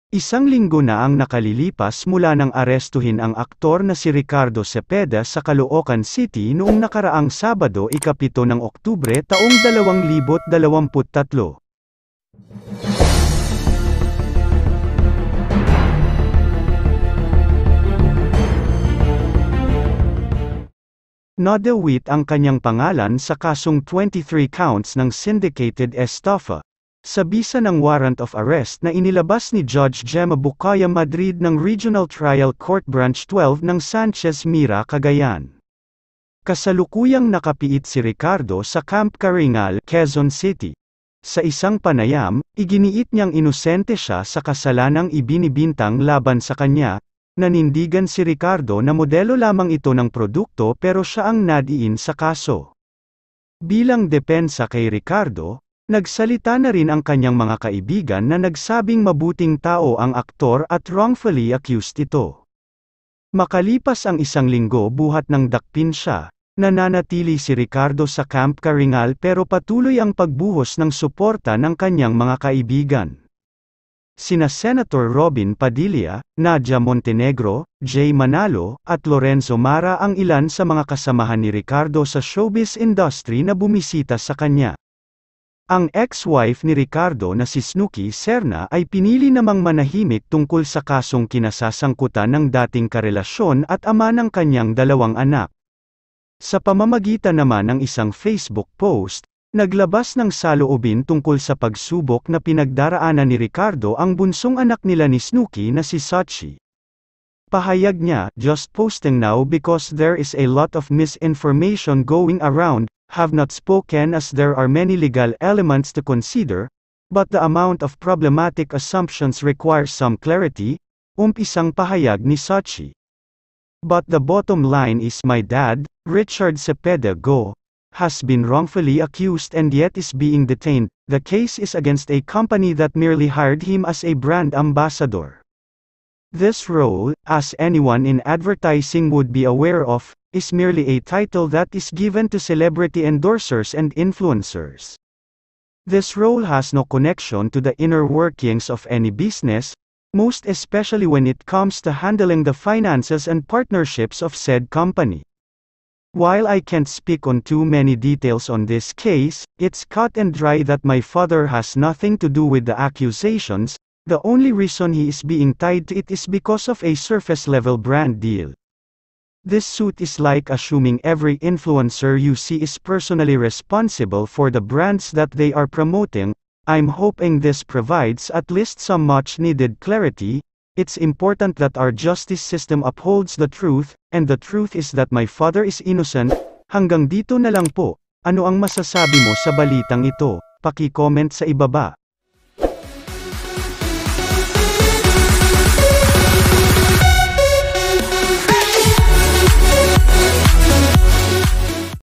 Isang linggo na ang nakalilipas mula nang arestuhin ang aktor na si Ricardo Cepeda sa Caloocan City noong nakaraang Sabado, ika-7 ng Oktubre taong 2023. Nadawit ang kanyang pangalan sa kasong 23 counts ng syndicated estafa, sa bisa ng warrant of arrest na inilabas ni Judge Gemma Bucaya Madrid ng Regional Trial Court Branch 12 ng Sanchez Mira, Cagayan. Kasalukuyang nakapiit si Ricardo sa Camp Caringal, Quezon City. Sa isang panayam, iginiit niyang inosente siya sa kasalanang ibinibintang laban sa kanya. Nanindigan si Ricardo na modelo lamang ito ng produkto pero siya ang nadiin sa kaso. Bilang depensa kay Ricardo, nagsalita na rin ang kanyang mga kaibigan na nagsabing mabuting tao ang aktor at wrongfully accused ito. Makalipas ang isang linggo buhat ng dakpin siya, nananatili si Ricardo sa Camp Caringal pero patuloy ang pagbuhos ng suporta ng kanyang mga kaibigan. Sina Senator Robin Padilla, Nadia Montenegro, Jay Manalo, at Lorenzo Mara ang ilan sa mga kasamahan ni Ricardo sa showbiz industry na bumisita sa kanya. Ang ex-wife ni Ricardo na si Snooki Serna ay pinili namang manahimik tungkol sa kasong kinasasangkutan ng dating karelasyon at ama ng kanyang 2 anak. Sa pamamagitan naman ng isang Facebook post, naglabas ng saloobin tungkol sa pagsubok na pinagdaraanan ni Ricardo ang bunsong anak nila ni Snooki na si Sachi. Pahayag niya, "Just posting now because there is a lot of misinformation going around, have not spoken as there are many legal elements to consider, but the amount of problematic assumptions requires some clarity," umpisang pahayag ni Sachi. "But the bottom line is my dad, Richard Cepeda Go, has been wrongfully accused and yet is being detained. The case is against a company that merely hired him as a brand ambassador. This role, as anyone in advertising would be aware of, is merely a title that is given to celebrity endorsers and influencers. This role has no connection to the inner workings of any business, most especially when it comes to handling the finances and partnerships of said company. While I can't speak on too many details on this case, it's cut and dry that my father has nothing to do with the accusations. The only reason he is being tied to it is because of a surface-level brand deal. This suit is like assuming every influencer you see is personally responsible for the brands that they are promoting. I'm hoping this provides at least some much-needed clarity. It's important that our justice system upholds the truth, and the truth is that my father is innocent." Hanggang dito na lang po. Ano ang masasabi mo sa balitang ito? Paki-comment sa ibaba.